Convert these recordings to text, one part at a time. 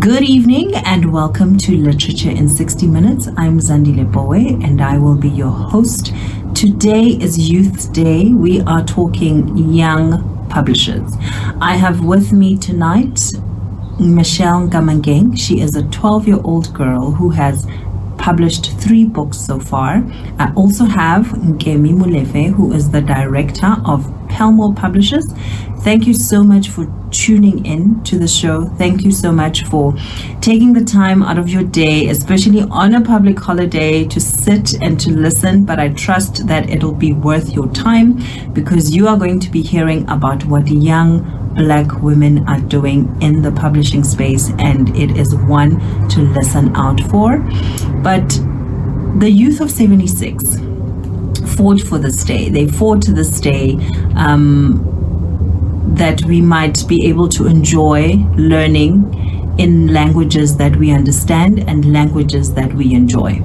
Good evening and welcome to Literature in 60 Minutes. I'm Zandile Pooe and I will be your host. Today is Youth Day. We are talking young publishers. I have with me tonight Michelle Ngamangeng. She is a 12-year-old girl who has published 3 books so far. I also have Nkemi Molefe, who is the director of Pelmore Publishers. Thank you so much for tuning in to the show. Thank you so much for taking the time out of your day, especially on a public holiday, to sit and to listen. But I trust that it'll be worth your time because you are going to be hearing about what young Black women are doing in the publishing space, and it is one to listen out for. But the youth of 76 fought for this day. They fought to this day that we might be able to enjoy learning in languages that we understand and languages that we enjoy.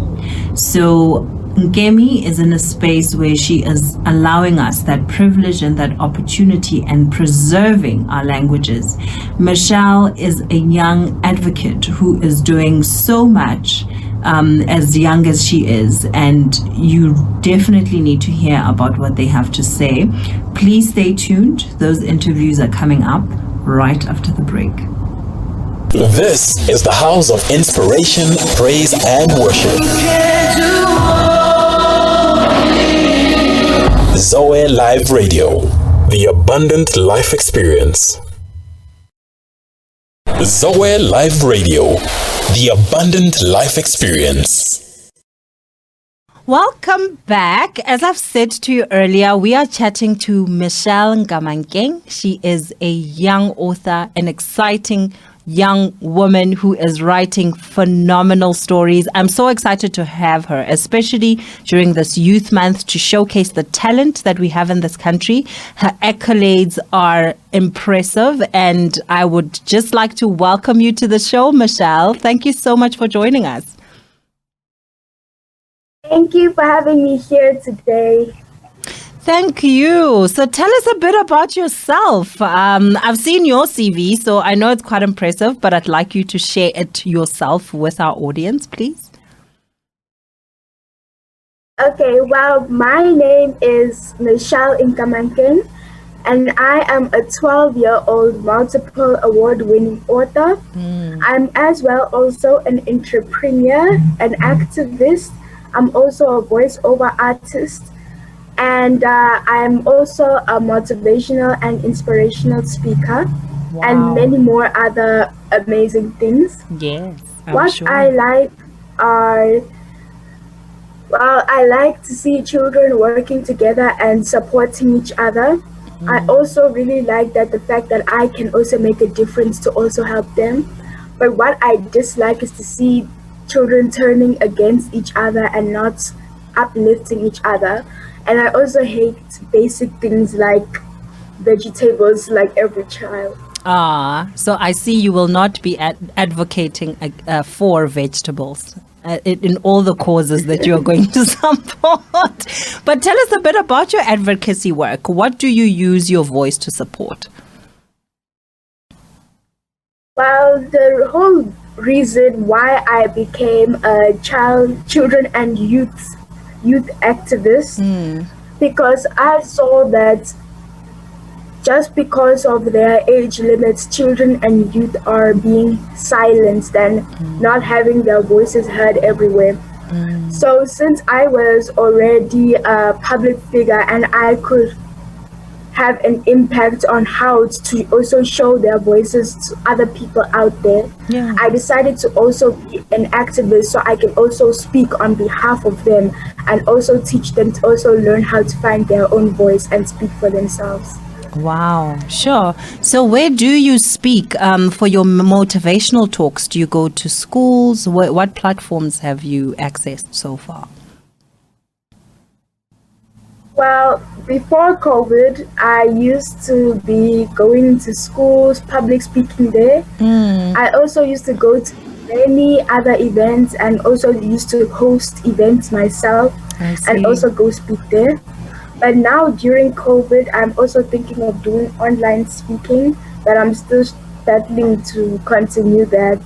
So Nkemi is in a space where she is allowing us that privilege and that opportunity and preserving our languages. Michelle is a young advocate who is doing so much as young as she is, and you definitely need to hear about what they have to say. Please stay tuned. Those interviews are coming up right after the break. This is the house of inspiration, praise, and worship. Zoe Live Radio, the abundant life experience. Zoe Live Radio, the abundant life experience. Welcome back. As I've said to you earlier, we are chatting to Michelle Ngamangeng. She is a young author, an exciting young woman who is writing phenomenal stories. I'm so excited to have her, especially during this Youth Month, to showcase the talent that we have in this country. Her accolades are impressive, and I would just like to welcome you to the show, Michelle. Thank you so much for joining us. Thank you for having me here today. Thank you. So tell us a bit about yourself. I've seen your CV, so I know it's quite impressive, but I'd like you to share it yourself with our audience, please. Okay, well, my name is Michelle Ngamangeng, and I am a 12-year-old multiple award-winning author. I'm as well also an entrepreneur, an activist. I'm also a voiceover artist. And I'm also a motivational and inspirational speaker. Wow. And many more other amazing things. Yes, What sure. I like are, well, I like to see children working together and supporting each other. I also really like that the fact that I can also make a difference to also help them. But what I dislike is to see children turning against each other and not uplifting each other. And I also hate basic things like vegetables, like every child. So I see you will not be advocating for vegetables in all the causes that you're going to support. But tell us a bit about your advocacy work. What do you use your voice to support? Well, the whole reason why I became a children and youth activist, because I saw that just because of their age limits, children and youth are being silenced and not having their voices heard everywhere. So since I was already a public figure and I could have an impact on how to also show their voices to other people out there, I decided to also be an activist so I can also speak on behalf of them and also teach them to also learn how to find their own voice and speak for themselves. Wow, sure. So where do you speak for your motivational talks? Do you go to schools? What platforms have you accessed so far? Well, before COVID, I used to be going to schools, public speaking there. I also used to go to many other events and also used to host events myself and also go speak there. But now during COVID, I'm also thinking of doing online speaking, but I'm still battling to continue that.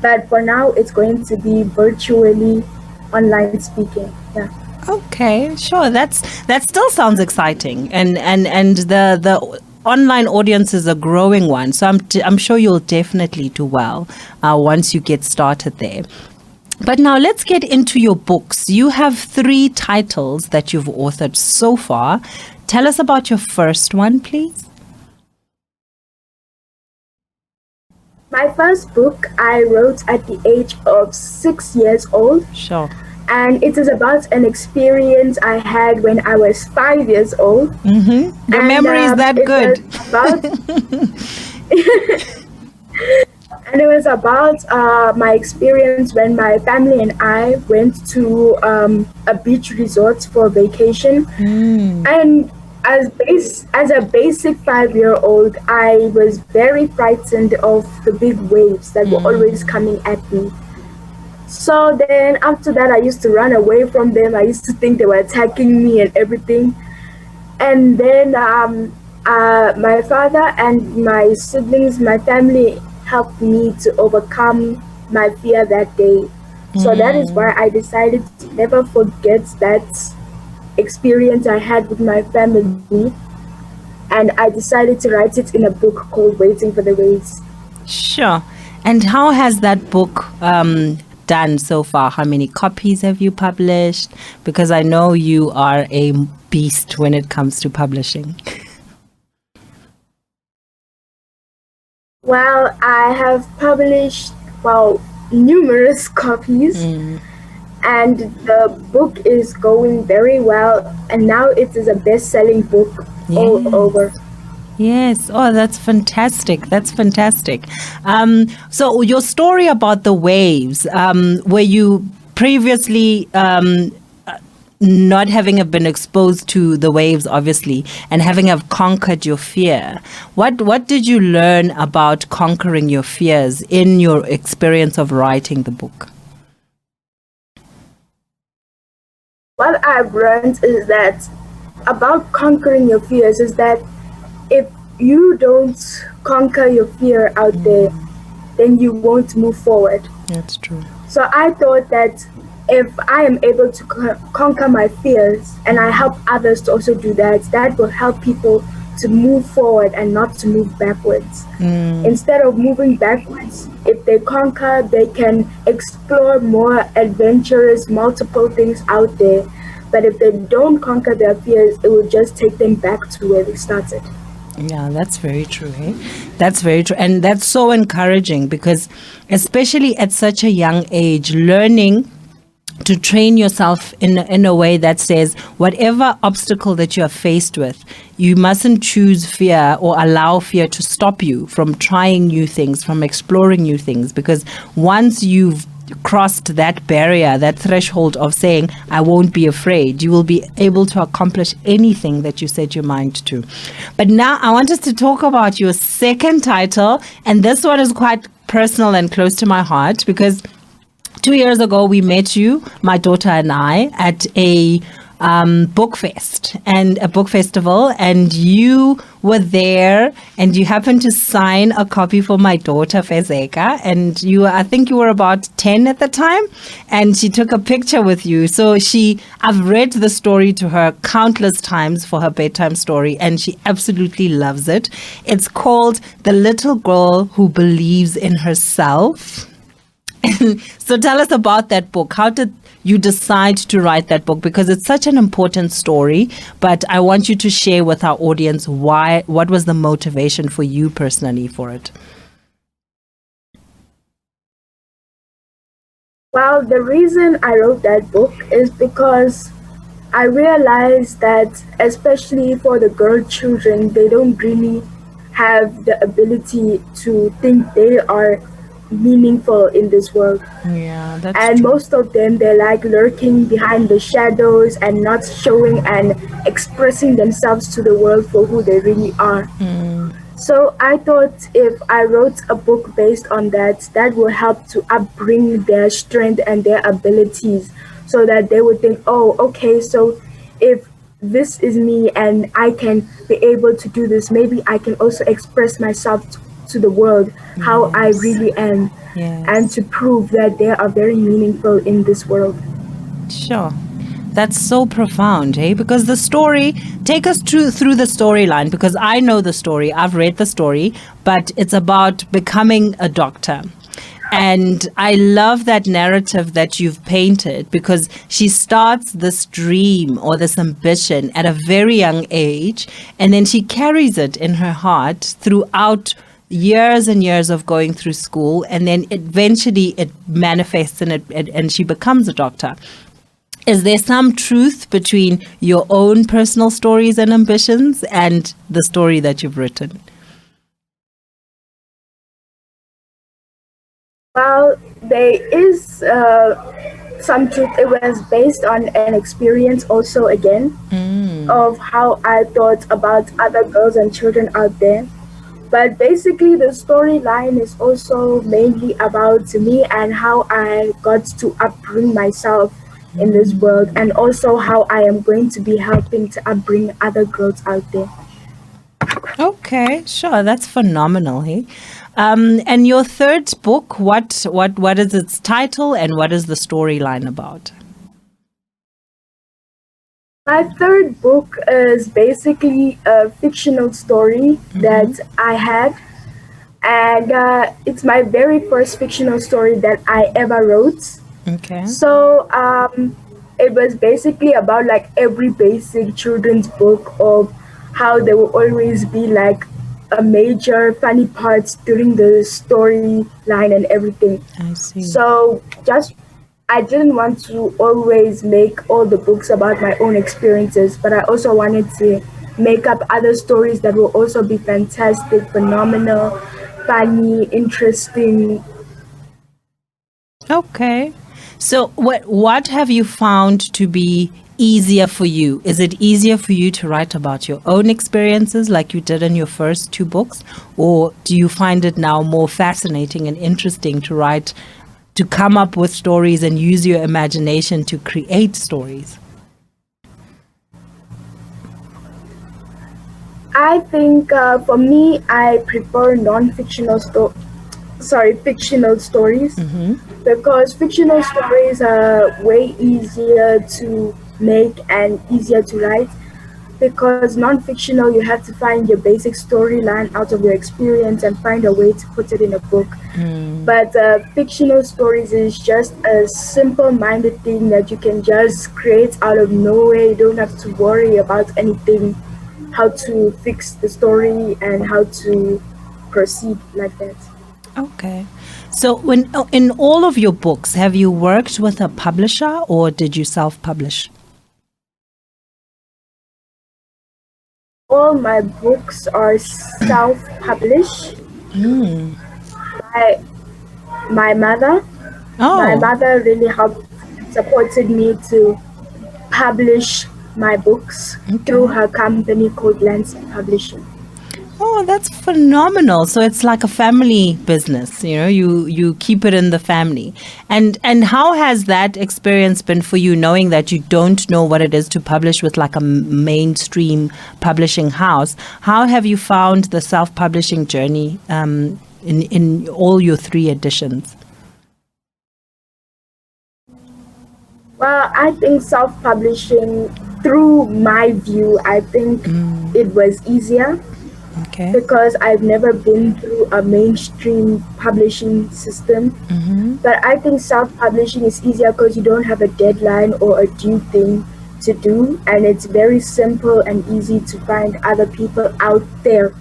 But for now, it's going to be virtually online speaking. Yeah. Okay, sure. That still sounds exciting, and the online audience is a growing one. So I'm sure you'll definitely do well once you get started there. But now let's get into your books. You have 3 titles that you've authored so far. Tell us about your first one, please. My first book I wrote at the age of 6 years old. Sure. And it is about an experience I had when I was 5 years old. Mm-hmm. Your memory is that good. And it was about my experience when my family and I went to a beach resort for vacation. And as a basic 5-year-old, I was very frightened of the big waves that were always coming at me. So then after that, I used to run away from them. I used to think they were attacking me and everything. And then my father and my siblings, my family, helped me to overcome my fear that day. So that is why I decided to never forget that experience I had with my family. And I decided to write it in a book called Waiting for the Waves. Sure. And how has that book done so far? How many copies have you published? Because I know you are a beast when it comes to publishing. Well, I have published, numerous copies, and the book is going very well, and now it is a best-selling book all over. Yes. Oh, that's fantastic. That's fantastic. So your story about the waves, were you previously not having have been exposed to the waves, obviously, and having have conquered your fear? What did you learn about conquering your fears in your experience of writing the book? What I've learned is that about conquering your fears is that if you don't conquer your fear out there, then you won't move forward. That's true. So I thought that if I am able to conquer my fears and I help others to also do that, that will help people to move forward and not to move backwards. Instead of moving backwards, if they conquer, they can explore more adventurous, multiple things out there. But if they don't conquer their fears, it will just take them back to where they started. Yeah, that's very true. Eh? That's very true. And that's so encouraging because especially at such a young age, learning to train yourself in a way that says whatever obstacle that you are faced with, you mustn't choose fear or allow fear to stop you from trying new things, from exploring new things. Because once you've crossed that barrier, that threshold of saying, I won't be afraid, you will be able to accomplish anything that you set your mind to. But now I want us to talk about your second title. And this one is quite personal and close to my heart because 2 years ago, we met you, my daughter and I, at a book fest and a book festival, and you were there and you happened to sign a copy for my daughter, Fezeka, and I think you were about 10 at the time, and she took a picture with you. So I've read the story to her countless times for her bedtime story, and she absolutely loves it. It's called The Little Girl Who Believes in Herself. So tell us about that book. How did you decide to write that book? Because it's such an important story, but I want you to share with our audience what was the motivation for you personally for it? Well, the reason I wrote that book is because I realized that, especially for the girl children, they don't really have the ability to think they are meaningful in this world. Yeah, that's and true. Most of them, they're like lurking behind the shadows and not showing and expressing themselves to the world for who they really are. So I thought if I wrote a book based on that will help to upbring their strength and their abilities, so that they would think, oh, okay, so if this is me and I can be able to do this, maybe I can also express myself to the world how I Yes. really am, and Yes. to prove that they are very meaningful in this world. Sure. That's so profound, eh? Because the story, take us through the storyline, because I know the story, I've read the story, but it's about becoming a doctor. And I love that narrative that you've painted, because she starts this dream or this ambition at a very young age, and then she carries it in her heart throughout years and years of going through school, and then eventually it manifests and she becomes a doctor. Is there some truth between your own personal stories and ambitions and the story that you've written? Well, there is some truth. It was based on an experience also again of how I thought about other girls and children out there. But basically, the storyline is also mainly about me and how I got to upbring myself in this world, and also how I am going to be helping to upbring other girls out there. Okay, sure. That's phenomenal. Hey? And your third book, what is its title and what is the storyline about? My third book is basically a fictional story that I had, and it's my very first fictional story that I ever wrote. Okay. So it was basically about like every basic children's book of how there will always be like a major funny parts during the storyline and everything. I see. So just I didn't want to always make all the books about my own experiences, but I also wanted to make up other stories that will also be fantastic, phenomenal, funny, interesting. Okay. So what have you found to be easier for you? Is it easier for you to write about your own experiences like you did in your first two books? Or do you find it now more fascinating and interesting to write, to come up with stories and use your imagination to create stories? I think for me, I prefer fictional stories, because fictional stories are way easier to make and easier to write. Because non-fictional, you have to find your basic storyline out of your experience and find a way to put it in a book. But fictional stories is just a simple-minded thing that you can just create out of nowhere. You don't have to worry about anything, how to fix the story and how to proceed like that. Okay. So when in all of your books, have you worked with a publisher or did you self-publish? All my books are self-published by my mother. My Oh, mother really helped, supported me to publish my books through her company called Lance Publishing. oh, that's phenomenal. So it's like a family business, you know, you keep it in the family. And how has that experience been for you, knowing that you don't know what it is to publish with like a mainstream publishing house? How have you found the self-publishing journey in all your three editions? Well, I think self-publishing, through my view, I think it was easier Okay. because I've never been through a mainstream publishing system. But I think self-publishing is easier because you don't have a deadline or a due thing to do, and it's very simple and easy to find other people out there.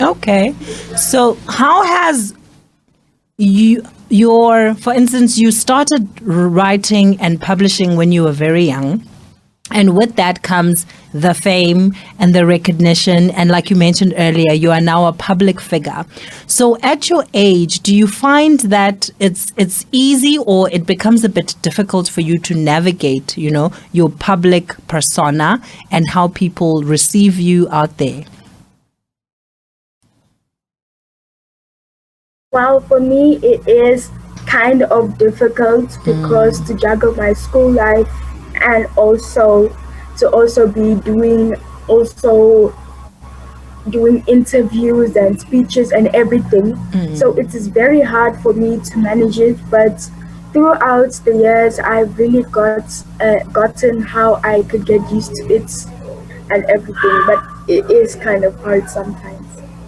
Okay. So how has for instance, you started writing and publishing when you were very young. And with that comes the fame and the recognition. And like you mentioned earlier, you are now a public figure. So at your age, do you find that it's easy or it becomes a bit difficult for you to navigate, you know, your public persona and how people receive you out there? Well, for me, it is kind of difficult because to juggle my school life and also to also be doing also doing interviews and speeches and everything. So it is very hard for me to manage it, but throughout the years, I've really gotten how I could get used to it and everything, but it is kind of hard sometimes.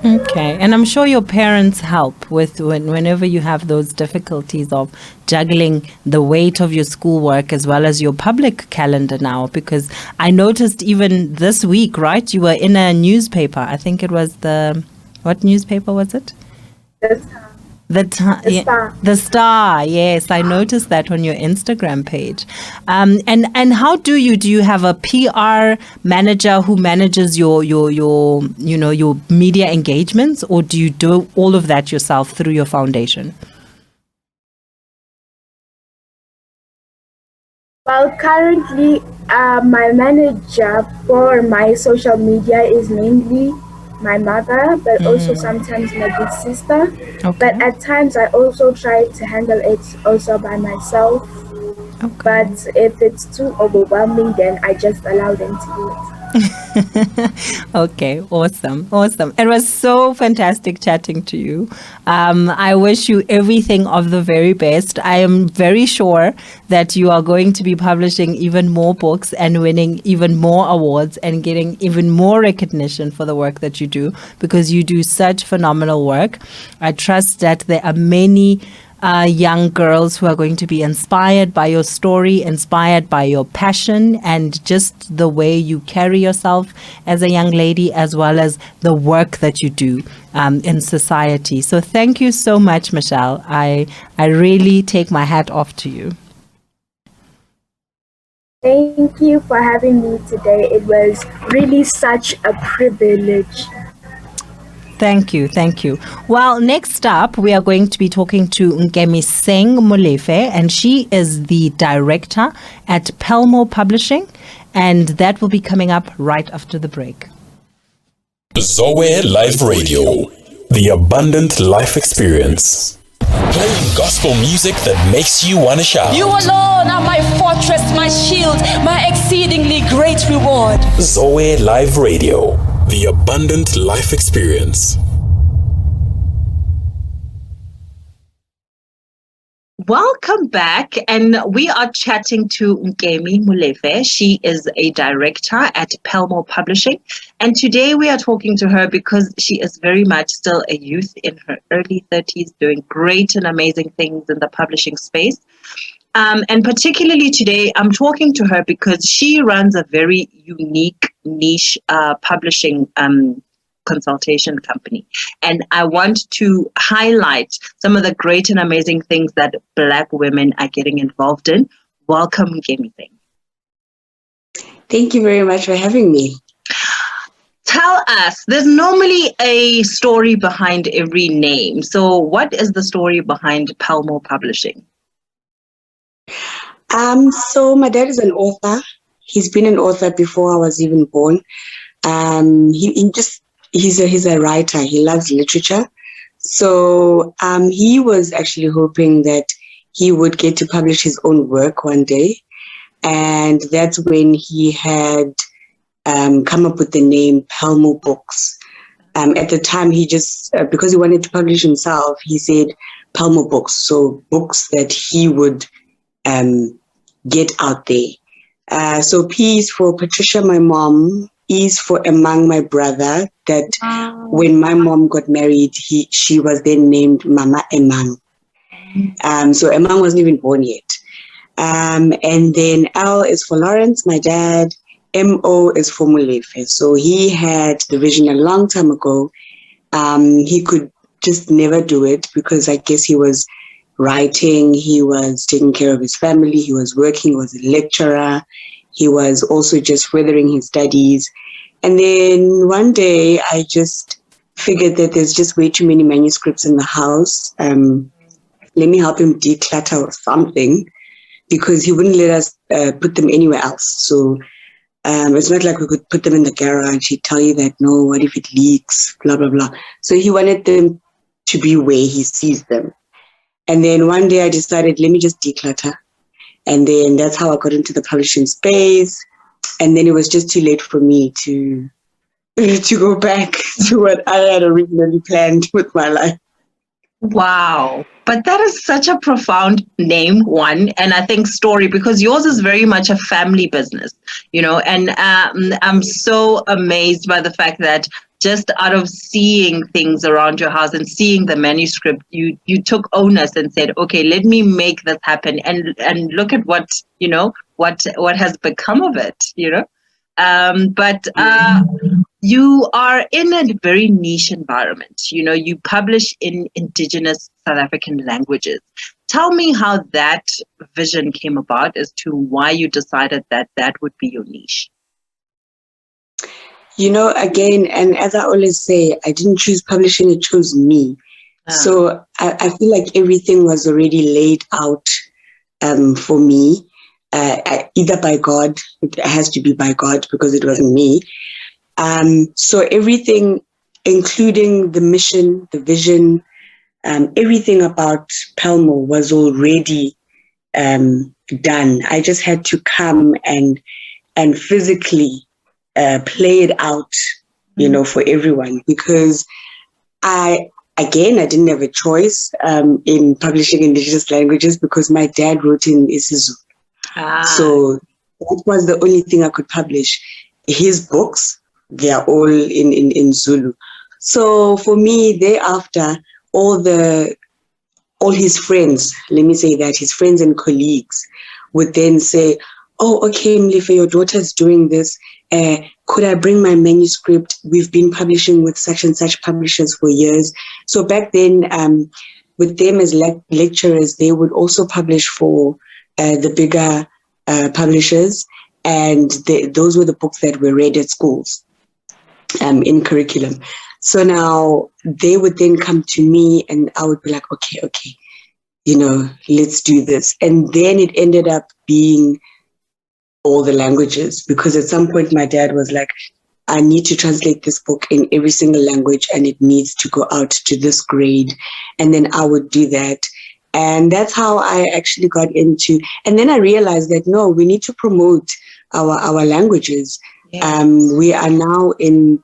Okay, and I'm sure your parents help with whenever you have those difficulties of juggling the weight of your schoolwork as well as your public calendar now. Because I noticed even this week, right? You were in a newspaper. I think it was what newspaper was it? Star. The Star. Yes, I noticed that on your Instagram page. And how do you have a PR manager who manages your media engagements, or do you do all of that yourself through your foundation? Well, currently, my manager for my social media is mainly my mother, but also sometimes my big sister. Okay. But at times, I also try to handle it also by myself. Okay. But if it's too overwhelming, then I just allow them to do it. Okay, awesome. It was so fantastic chatting to you. I wish you everything of the very best. I am very sure that you are going to be publishing even more books and winning even more awards and getting even more recognition for the work that you do, because you do such phenomenal work. I trust that there are many young girls who are going to be inspired by your story, inspired by your passion, and just the way you carry yourself as a young lady, as well as the work that you do in society. So thank you so much, Michelle. I really take my hat off to you. Thank you for having me today. It was really such a privilege. Thank you. Well, next up, we are going to be talking to Nkemiseng Molefe, and she is the director at Pelmo Publishing, and that will be coming up right after the break. Zoe Life Radio, the abundant life experience. Playing gospel music that makes you want to shout. You alone are my fortress, my shield, my exceedingly great reward. Zoe Live Radio, the abundant life experience. Welcome back, and we are chatting to Nkemi Molefe. She is a director at Pelmo Publishing, and today we are talking to her because she is very much still a youth in her early 30s, doing great and amazing things in the publishing space. And particularly today, I'm talking to her because she runs a very unique niche publishing consultation company. And I want to highlight some of the great and amazing things that Black women are getting involved in. Welcome, Nkemi. Thank you very much for having me. Tell us, there's normally a story behind every name. So what is the story behind Pelmo Publishing? So my dad is an author. He's been an author before I was even born. He's a writer. He loves literature. So he was actually hoping that he would get to publish his own work one day. And that's when he had come up with the name Pelmo Books. At the time, he just, because he wanted to publish himself, he said Pelmo Books. So books that he would get out there. So P is for Patricia, my mom. E is for Emang, my brother, that when my mom got married, she was then named Mama Emang. So Emang wasn't even born yet. And then L is for Lawrence, my dad. MO is for Molefe. So he had the vision a long time ago. He could just never do it because I guess he was writing, he was taking care of his family, he was working, he was a lecturer. He was also just furthering his studies. And then one day I just figured that there's just way too many manuscripts in the house. Let me help him declutter or something, because he wouldn't let us put them anywhere else. So it's not like we could put them in the garage. He'd tell you that, no, what if it leaks, blah, blah, blah. So he wanted them to be where he sees them. And then one day I decided, let me just declutter. And then that's how I got into the publishing space. And then it was just too late for me to to go back to what I had originally planned with my life. Wow. But that is such a profound name, one, and I think story, because yours is very much a family business, and I'm so amazed by the fact that just out of seeing things around your house and seeing the manuscript, you took onus and said, okay, let me make this happen, and look at what has become of it, but you are in a very niche environment. You publish in indigenous South African languages. Tell me how that vision came about as to why you decided that would be your niche. Again, and as I always say, I didn't choose publishing, it chose me. So I feel like everything was already laid out for me, either by God. It has to be by God because it wasn't me. So everything, including the mission, the vision, everything about Palmo was already done. I just had to come and physically play it out, for everyone, because I didn't have a choice in publishing indigenous languages because my dad wrote in isiZulu. So that was the only thing I could publish. His books, they are all in Zulu. So for me, thereafter, all his friends, let me say that, his friends and colleagues would then say, oh, okay, Mlife, your daughter's doing this. Could I bring my manuscript? We've been publishing with such and such publishers for years. So back then, with them as lecturers, they would also publish for the bigger publishers. And those were the books that were read at schools in curriculum. So now they would then come to me and I would be like, okay, let's do this. And then it ended up being all the languages, because at some point my dad was like, I need to translate this book in every single language and it needs to go out to this grade. And then I would do that. And that's how I actually got into, and then I realized that, no, we need to promote our languages. Yeah. We are now in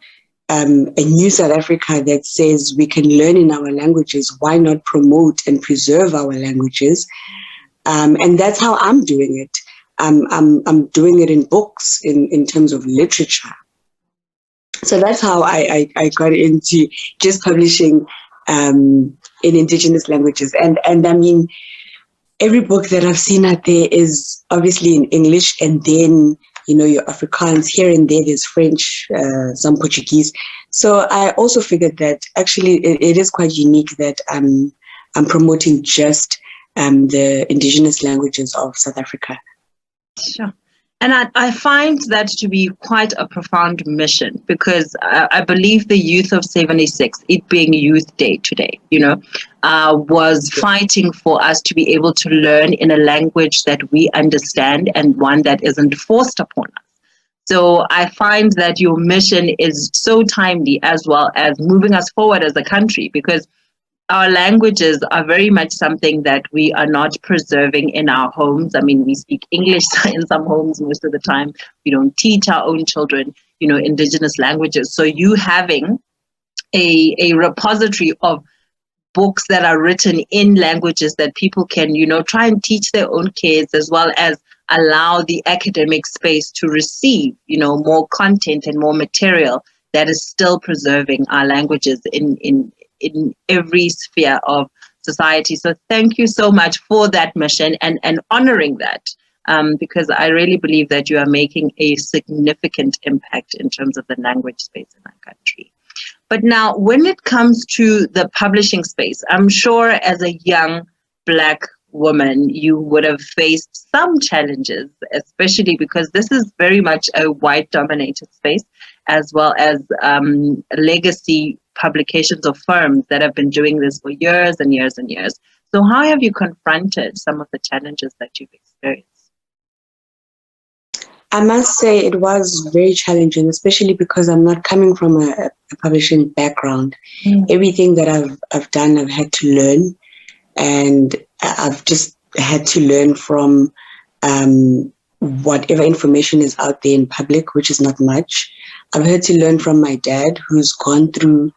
a new South Africa that says we can learn in our languages. Why not promote and preserve our languages? And that's how I'm doing it. I'm doing it in books, in terms of literature. So that's how I got into just publishing in indigenous languages. And I mean, every book that I've seen out there is obviously in English, and then, your Afrikaans, here and there, there's French, some Portuguese. So I also figured that actually it is quite unique that I'm promoting just the indigenous languages of South Africa. Sure. And I find that to be quite a profound mission, because I believe the youth of 76, it being Youth Day today, was fighting for us to be able to learn in a language that we understand and one that isn't forced upon us. So I find that your mission is so timely, as well as moving us forward as a country, because our languages are very much something that we are not preserving in our homes. I mean, we speak English in some homes most of the time. We don't teach our own children, indigenous languages. So you having a repository of books that are written in languages that people can, try and teach their own kids, as well as allow the academic space to receive, more content and more material that is still preserving our languages in every sphere of society. So thank you so much for that mission and honoring that, because I really believe that you are making a significant impact in terms of the language space in our country. But now, when it comes to the publishing space, I'm sure as a young Black woman, you would have faced some challenges, especially because this is very much a white-dominated space, as well as legacy publications of firms that have been doing this for years and years and years. So how have you confronted some of the challenges that you've experienced? I must say it was very challenging, especially because I'm not coming from a publishing background. Everything that I've done, I've had to learn, and I've just had to learn from whatever information is out there in public, which is not much. I've had to learn from my dad, who's gone through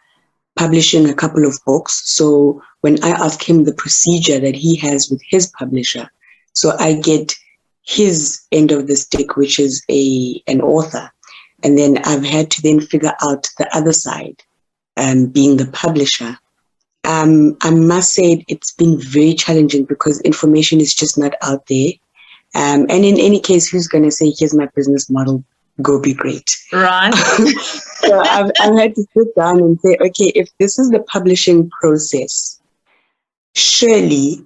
publishing a couple of books. So when I ask him the procedure that he has with his publisher, so I get his end of the stick, which is an author. And then I've had to then figure out the other side, being the publisher. I must say it's been very challenging because information is just not out there. And in any case, who's going to say, here's my business model, go be great. Right. So I've had to sit down and say, okay, if this is the publishing process, surely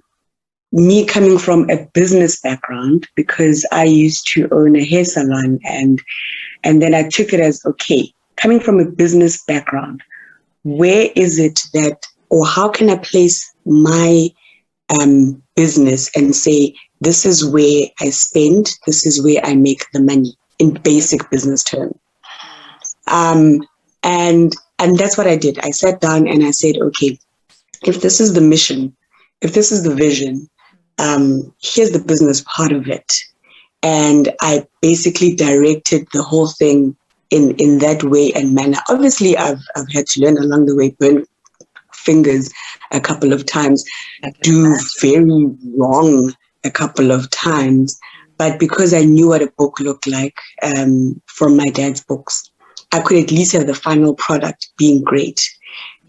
me coming from a business background, because I used to own a hair salon, and then I took it as, okay, coming from a business background, where is it that, or how can I place my business and say, this is where I spend, this is where I make the money in basic business terms. And that's what I did. I sat down and I said, okay, if this is the mission, if this is the vision, here's the business part of it. And I basically directed the whole thing in that way and manner. Obviously, I've had to learn along the way, burn fingers a couple of times, do very wrong a couple of times. But because I knew what a book looked like from my dad's books, I could at least have the final product being great.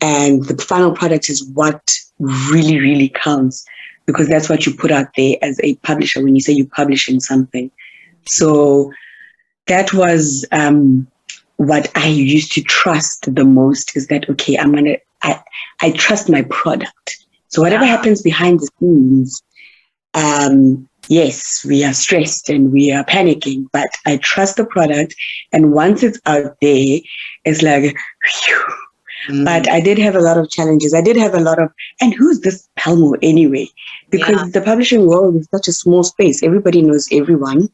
And the final product is what really, really counts, because that's what you put out there as a publisher when you say you're publishing something. So that was what I used to trust the most, is that, okay, I trust my product. So whatever happens behind the scenes, yes, we are stressed and we are panicking, but I trust the product. And once it's out there, it's like, phew. But I did have a lot of challenges. I did have a lot of, and who's this Palmo anyway? Because the publishing world is such a small space. Everybody knows everyone.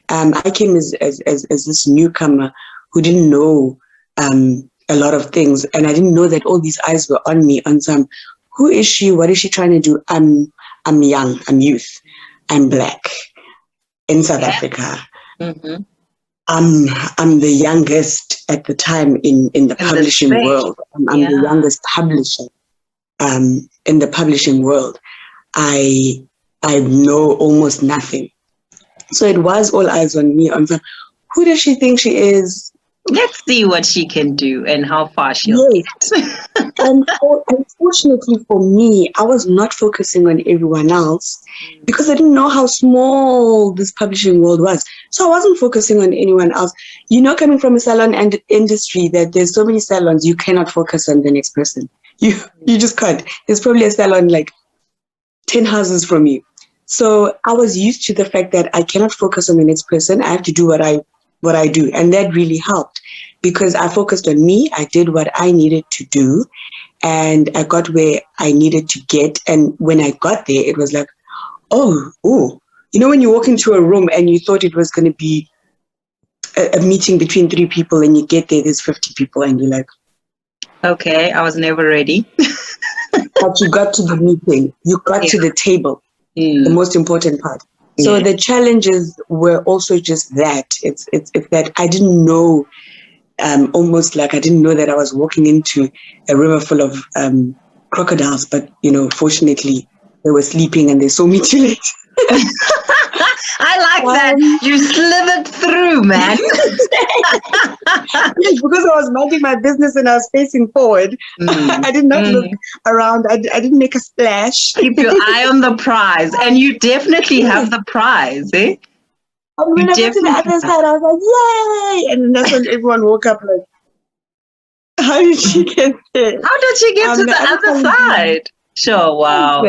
I came as this newcomer who didn't know a lot of things. And I didn't know that all these eyes were on me, on some, who is she? What is she trying to do? I'm young, I'm youth, I'm Black in South Africa. Mm-hmm. I'm the youngest at the time in the publishing world. I'm the youngest publisher in the publishing world. I know almost nothing. So it was all eyes on me. On who does she think she is? Let's see what she can do and how far she'll get. And unfortunately for me, I was not focusing on everyone else because I didn't know how small this publishing world was. So I wasn't focusing on anyone else. You know, coming from a salon and industry, that there's so many salons, you cannot focus on the next person. You just can't. There's probably a salon like 10 houses from you. So I was used to the fact that I cannot focus on the next person. I have to do what I do. And that really helped because I focused on me. I did what I needed to do and I got where I needed to get. And when I got there, it was like, oh, you know, when you walk into a room and you thought it was going to be a meeting between 3 people and you get there, there's 50 people and you're like, okay, I was never ready. But you got to the meeting, you got to the table, the most important part. So the challenges were also just that. It's that I didn't know, almost like I didn't know that I was walking into a river full of crocodiles. But, you know, fortunately, they were sleeping and they saw me too late. I like that. You slithered through, man. Yes, because I was minding my business and I was facing forward. I did not look around. I didn't make a splash. Keep your eye on the prize. And you definitely have the prize, eh? And when I got to the other side, I was like, yay! And that's when everyone woke up like, how did she get there? How did she get to the other side? Sure, wow.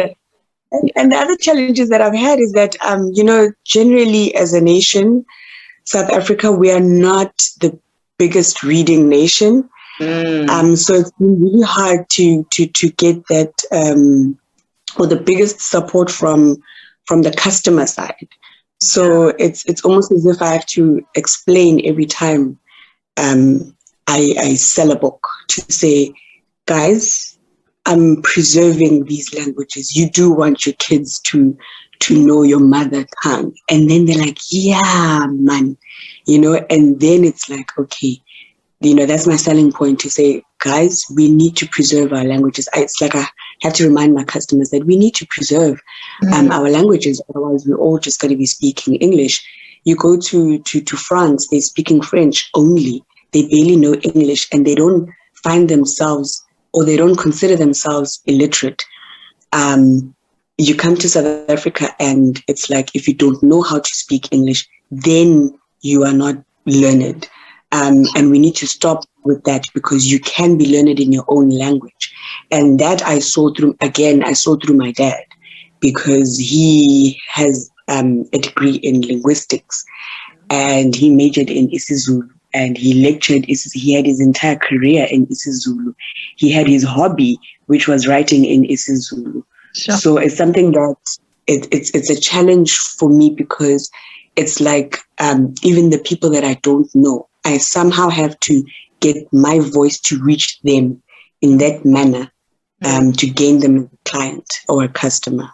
And the other challenges that I've had is that, you know, generally as a nation, South Africa, we are not the biggest reading nation. So it's been really hard to get that, or the biggest support from the customer side. So it's almost as if I have to explain every time I sell a book to say, guys, I'm preserving these languages. You do want your kids to to know your mother tongue. And then they're like, yeah, man, and then it's like, okay, that's my selling point to say, guys, we need to preserve our languages. It's like I have to remind my customers that we need to preserve our languages. Otherwise, we're all just going to be speaking English. You go to France, they're speaking French only. They barely know English, and they don't find themselves, or they don't consider themselves illiterate. You come to South Africa, and it's like, if you don't know how to speak English, then you are not learned. And we need to stop with that, because you can be learned in your own language. And that I saw through my dad, because he has a degree in linguistics, and he majored in isiZulu, and he lectured isiZulu. He had his entire career in isiZulu. He had his hobby, which was writing in isiZulu. Sure. So it's something that it's a challenge for me, because it's like even the people that I don't know, I somehow have to get my voice to reach them in that manner to gain them as a client or a customer.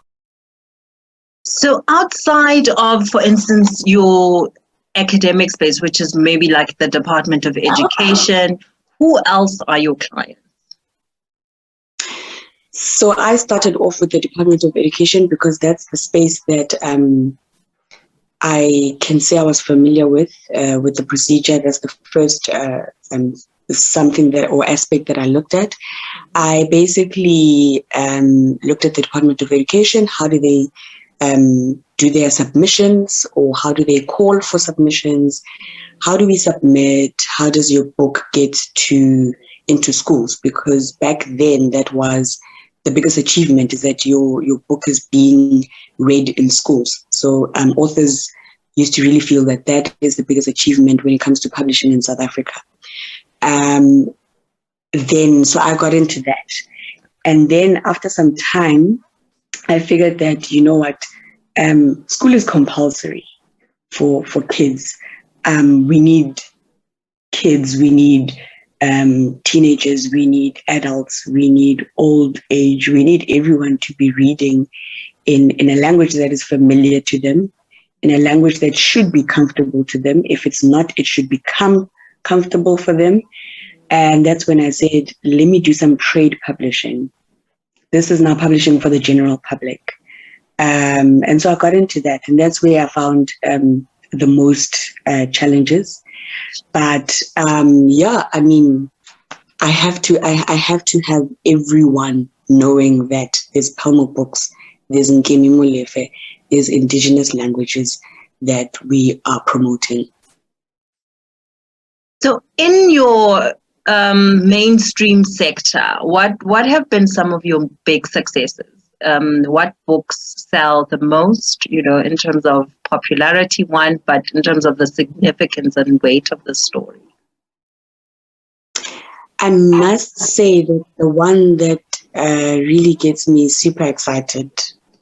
So outside of, for instance, your academic space, which is maybe like the Department of Education, who else are your clients? So I started off with the Department of Education, because that's the space that I can say I was familiar with the procedure. That's the first something that, or aspect that I looked at. I basically looked at the Department of Education. How do they do their submissions, or how do they call for submissions? How do we submit? How does your book get into schools? Because back then, that was the biggest achievement, is that your book is being read in schools. So authors used to really feel that that is the biggest achievement when it comes to publishing in South Africa. So I got into that. And then after some time, I figured that, school is compulsory for kids. We need kids, we need teenagers, we need adults, we need old age, we need everyone to be reading in a language that is familiar to them, in a language that should be comfortable to them. If it's not, it should become comfortable for them. And that's when I said, let me do some trade publishing. This is now publishing for the general public. And so I got into that, and that's where I found the most challenges. But I mean, I have to have everyone knowing that there's Palmo books, there's Nkemi Molefe, there's indigenous languages that we are promoting. So in your mainstream sector, what have been some of your big successes? What books sell the most, in terms of popularity, one, but in terms of the significance and weight of the story? I must say that the one that really gets me super excited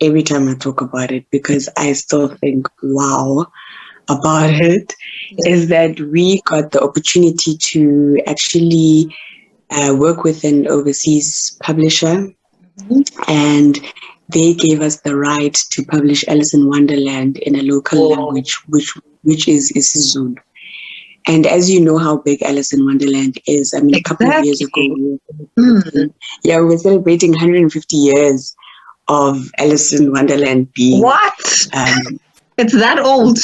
every time I talk about it, because I still think, wow, about it, is that we got the opportunity to actually work with an overseas publisher. And they gave us the right to publish Alice in Wonderland in a local language, which is isiZulu. And as you know how big Alice in Wonderland is, I mean, a couple of years ago, we were celebrating 150 years of Alice in Wonderland being... What? It's that old?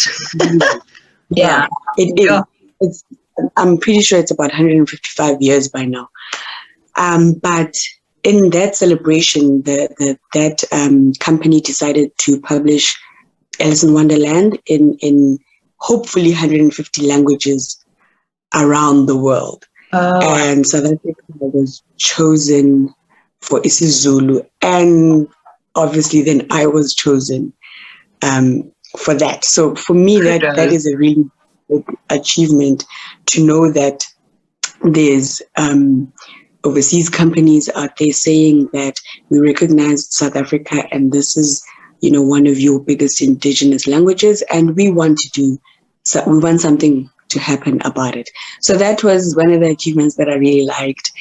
Yeah, it is. Yeah. I'm pretty sure it's about 155 years by now. But in that celebration, that company decided to publish Alice in Wonderland in hopefully 150 languages around the world. And South Africa was chosen for isiZulu, and obviously then I was chosen for that. So for me, that is a really big achievement, to know that there's overseas companies out there saying that we recognize South Africa, and this is, one of your biggest indigenous languages, and we want something to happen about it. So that was one of the achievements that I really liked.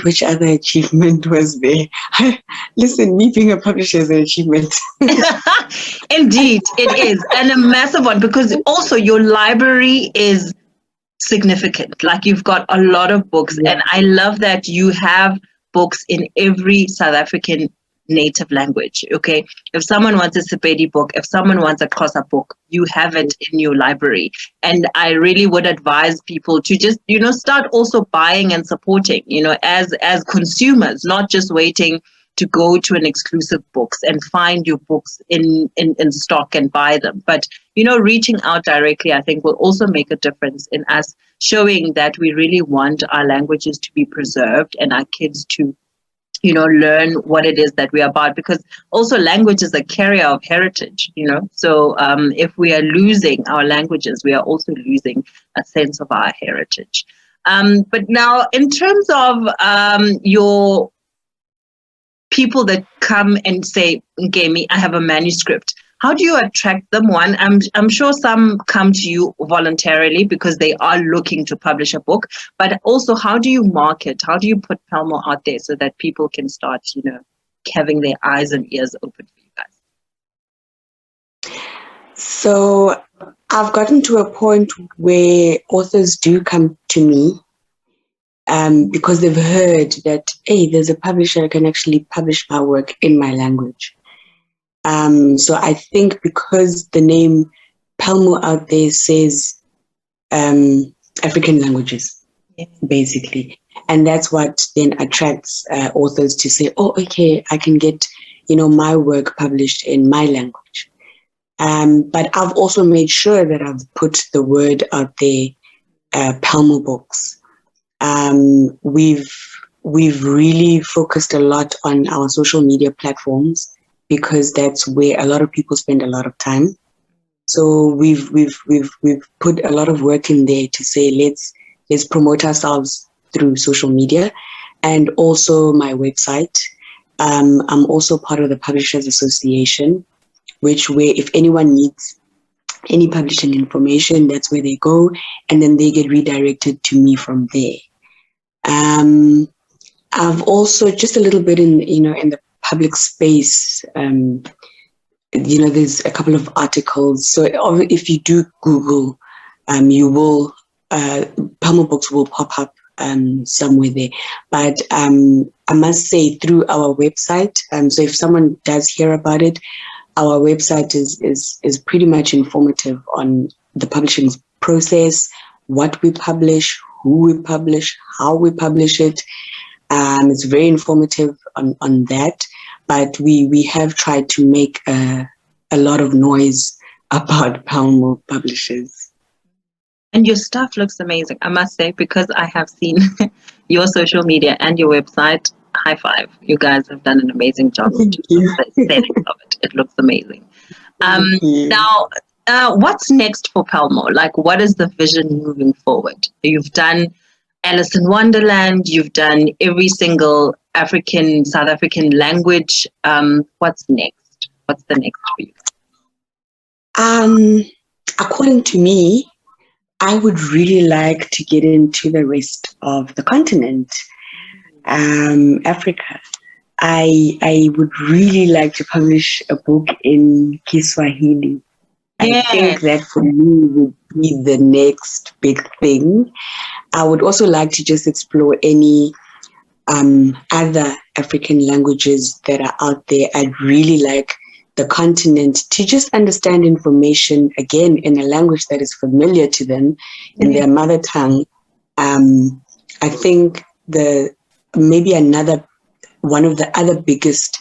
Which other achievement was there? Listen, me being a publisher is an achievement. Indeed, it is. And a massive one, because also your library is significant. Like, you've got a lot of books, and I love that you have books in every South African native language. Okay, if someone wants a Sepedi book, if someone wants a Xhosa book, you have it in your library. And I really would advise people to just, start also buying and supporting, as consumers, not just waiting to go to an exclusive books and find your books in stock and buy them. But, reaching out directly, I think, will also make a difference in us showing that we really want our languages to be preserved and our kids to, learn what it is that we are about, because also language is a carrier of heritage, So if we are losing our languages, we are also losing a sense of our heritage. But now, in terms of your people that come and say, Ngemi, I have a manuscript, how do you attract them? One, I'm sure some come to you voluntarily because they are looking to publish a book, but also, how do you market? How do you put Palmo out there so that people can start, having their eyes and ears open for you guys? So I've gotten to a point where authors do come to me because they've heard that, hey, there's a publisher that can actually publish my work in my language. So I think because the name Palmo out there says African languages, basically. And that's what then attracts authors to say, oh, okay, I can get, my work published in my language. But I've also made sure that I've put the word out there, Palmo Books. We've really focused a lot on our social media platforms, because that's where a lot of people spend a lot of time. So we've put a lot of work in there to say, let's promote ourselves through social media, and also my website. I'm also part of the Publishers Association, where if anyone needs any publishing information, that's where they go, and then they get redirected to me from there. I've also, just a little bit in the public space, there's a couple of articles. So if you do Google, you will, Palmo Books will pop up somewhere there. But I must say, through our website, so if someone does hear about it, our website is pretty much informative on the publishing process, what we publish, who we publish, how we publish it. It's very informative on that. But we have tried to make a lot of noise about Palmo publishers. And your stuff looks amazing, I must say, because I have seen your social media and your website. High five. You guys have done an amazing job of the of it. It looks amazing. Now, what's next for Palmo? Like, what is the vision moving forward? You've done Alice in Wonderland. You've done every single South African language. What's next? What's the next for you? According to me, I would really like to get into the rest of the continent, Africa. I would really like to publish a book in Kiswahili. I think that for me would be the next big thing. I would also like to just explore any other African languages that are out there. I'd really like the continent to just understand information, again, in a language that is familiar to them, in their mother tongue. I think maybe one of the other biggest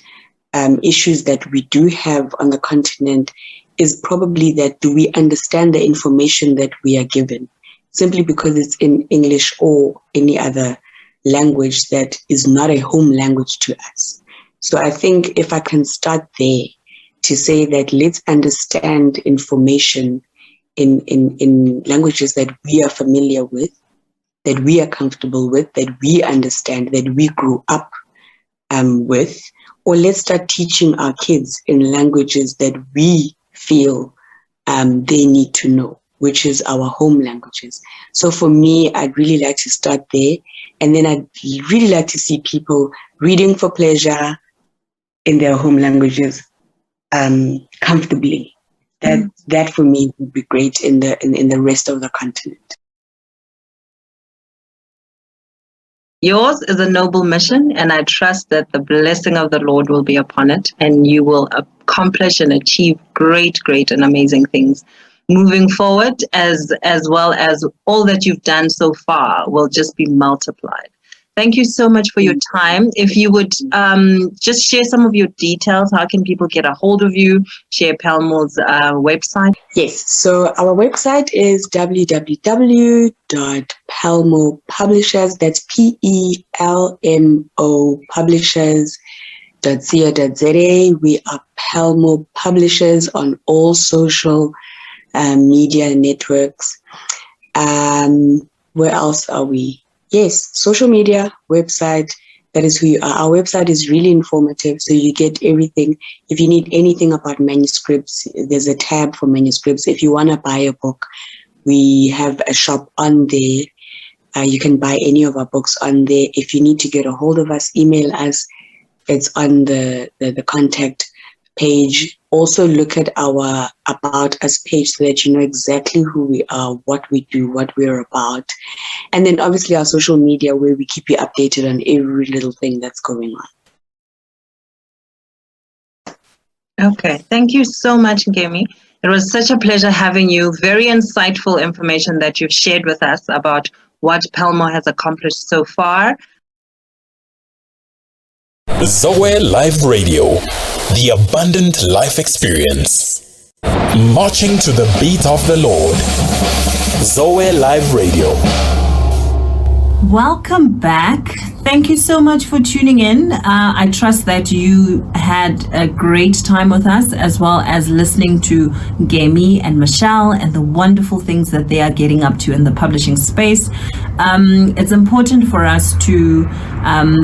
issues that we do have on the continent is probably that, do we understand the information that we are given? Simply because it's in English or any other language that is not a home language to us. So I think if I can start there to say that let's understand information in languages that we are familiar with, that we are comfortable with, that we understand, that we grew up with, or let's start teaching our kids in languages that we feel they need to know. which is our home languages. So for me, I'd really like to start there. And then I'd really like to see people reading for pleasure in their home languages comfortably. That for me would be great in the rest of the continent. Yours is a noble mission, and I trust that the blessing of the Lord will be upon it, and you will accomplish and achieve great and amazing things moving forward, as well as all that you've done so far will just be multiplied. Thank you so much for your time. If you would just share some of your details, how can people get a hold of you? Share Pelmo's website. Yes, so our website is www.pelmo publishers, that's PELMO publishers.co.za. We are Pelmo Publishers on all social media networks. Where else are we? Yes, social media, website, that is who you are. Our website is really informative, so you get everything. If you need anything about manuscripts, there's a tab for manuscripts. If you want to buy a book, we have a shop on there. You can buy any of our books on there. If you need to get a hold of us, email us. It's on the contact page. Also look at our About Us page so that you know exactly who we are, what we do, what we're about. And then obviously our social media, where we keep you updated on every little thing that's going on. Okay, thank you so much, Ngemi. It was such a pleasure having you. Very insightful information that you've shared with us about what Pelmo has accomplished so far. Zoe Live Radio, the abundant life experience. Marching to the beat of the Lord. Zoe Live Radio. Welcome back. Thank you so much for tuning in. I trust that you had a great time with us, as well as listening to Ngemi and Michelle and the wonderful things that they are getting up to in the publishing space. It's important for us to,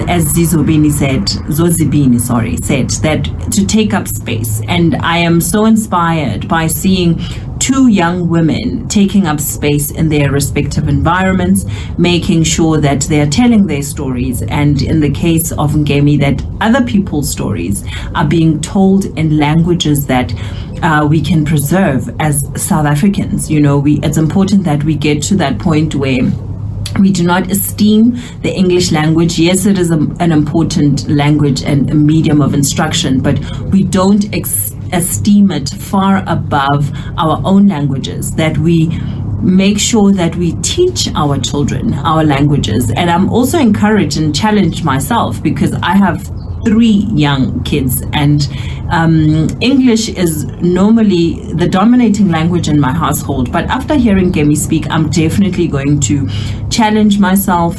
as Zozibini said, that to take up space. And I am so inspired by seeing two young women taking up space in their respective environments, making sure that they're telling their stories, and in the case of Ngemi, that other people's stories are being told in languages that we can preserve as South Africans. You know, it's important that we get to that point where we do not esteem the English language. Yes, it is an important language and a medium of instruction, but we don't esteem it far above our own languages, that we make sure that we teach our children our languages. And I'm also encouraged and challenged myself, because I have 3 young kids, and English is normally the dominating language in my household. But after hearing Ngemi speak, I'm definitely going to challenge myself,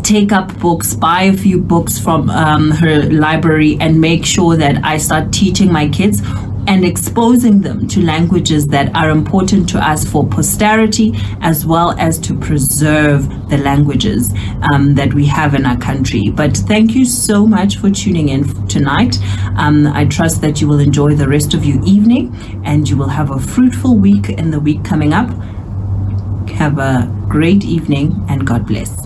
take up books, buy a few books from her library, and make sure that I start teaching my kids and exposing them to languages that are important to us for posterity, as well as to preserve the languages that we have in our country. But thank you so much for tuning in tonight. I trust that you will enjoy the rest of your evening, and you will have a fruitful week in the week coming up. Have a great evening, and God bless.